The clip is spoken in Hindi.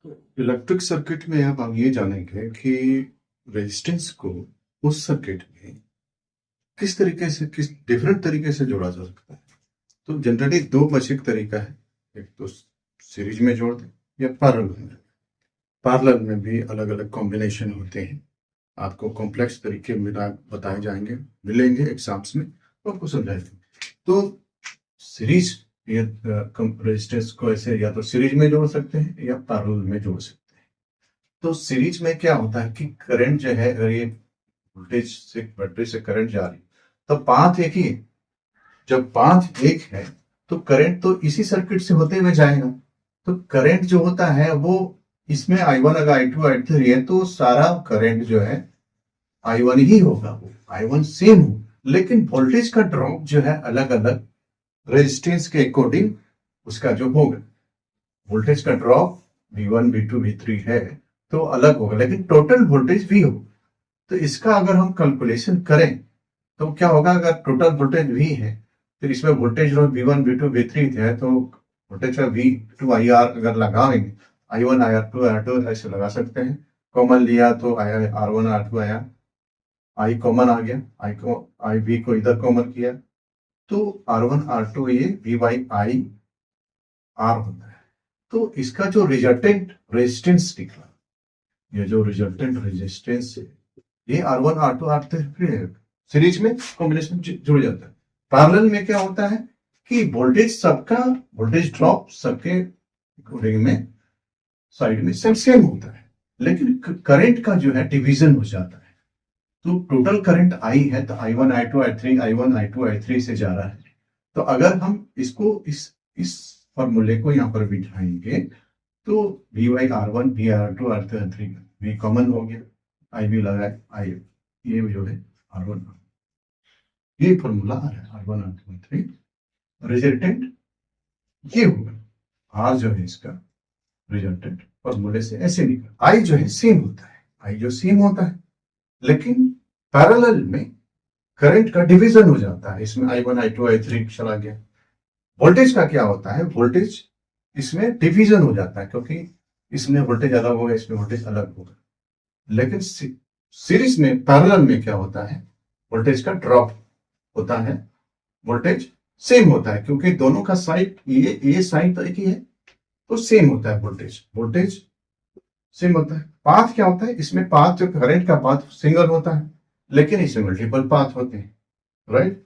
तो इलेक्ट्रिक सर्किट में अब हम ये जानेंगे कि रेजिस्टेंस को उस सर्किट में किस तरीके से किस डिफरेंट तरीके से जोड़ा जा सकता है। तो जनरली दो बेसिक तरीका है, एक तो सीरीज में जोड़ दें या पैरेलल में। पैरेलल में भी अलग अलग कॉम्बिनेशन होते हैं, आपको कॉम्प्लेक्स तरीके मिला बताए जाएंगे, मिलेंगे एग्जाम्स में तो आपको समझाएंगे। तो सीरीज या रेजिस्टेंस को ऐसे या तो सीरीज में जोड़ सकते हैं या पैरेलल में जोड़ सकते हैं। तो सीरीज में क्या होता है कि करंट जो है, अगर ये वोल्टेज से बैटरी से करंट जा रही है तो पाथ एक ही है। जब पाथ एक है तो करंट तो इसी सर्किट से होते हुए जाएगा। तो करंट जो होता है वो इसमें I1 अगर I2 I3 है तो सारा करंट जो है I1 ही होगा, वो I1 सेम हो, लेकिन वोल्टेज का ड्रॉप जो है अलग अलग रेजिस्टेंस के अकॉर्डिंग उसका जो होगा। वोल्टेज का ड्रॉप V1 V2 V3 है तो अलग होगा, लेकिन टोटल वोल्टेज V हो। तो इसका अगर हम कैलकुलेशन करें तो क्या होगा, अगर टोटल वोल्टेज V है तो इसमें वोल्टेज V1 V2 V3 है तो वोल्टेज का V2 IR अगर लगाएंगे, I1 IR2 IR2 ऐसे लगा सकते हैं। कॉमन लिया तो R1 R2 आया, I कॉमन आ गया, I V को इधर कॉमन किया तो R1 R2 ये V बाई I R होता है। तो इसका जो रिजल्टेंट रेजिस्टेंस निकला, ये जो रिजल्टेंट रेजिस्टेंस है ये R1 R2 R3 है, सीरीज में कॉम्बिनेशन जुड़ जाता है। पैरेलल में क्या होता है कि वोल्टेज सबका वोल्टेज ड्रॉप सबके अकॉर्डिंग में साइड में सेम होता है, लेकिन करंट का जो है डिवीजन हो जाता है। तो टोटल करंट I है तो I1 I2 I3 I1 I2 I3 से जा रहा है। तो अगर हम इसको इस फॉर्मूले को यहाँ पर बिठाएंगे तो V by R1 V R2 R2 R3 V common हो गया, I भी लगाए, I ये जो है R1 ये फॉर्मूला आ रहा है R1 R2 R3, रिजल्टेंट ये होगा। R जो है इसका रिजल्टेंट फॉर्मूले से ऐसे निकला। I जो है सेम होता है, I जो सेम होता है, लेकिन पैरेलल में करंट का डिवीजन हो जाता है। इसमें I1 I2 I3 चला गया। वोल्टेज का क्या होता है, वोल्टेज इसमें डिवीजन हो जाता है, क्योंकि इसमें वोल्टेज अलग होगा, इसमें वोल्टेज अलग होगा। लेकिन सीरीज में पैरेलल में क्या होता है, वोल्टेज का ड्रॉप होता है, वोल्टेज सेम होता है, क्योंकि दोनों का साइड ये साइड तो एक ही है तो सेम होता है, वोल्टेज सेम होता है। पाथ क्या होता है, इसमें पाथ जो करंट का पाथ सिंगल होता है, लेकिन इसमें मल्टीपल पाथ होते हैं, राइट।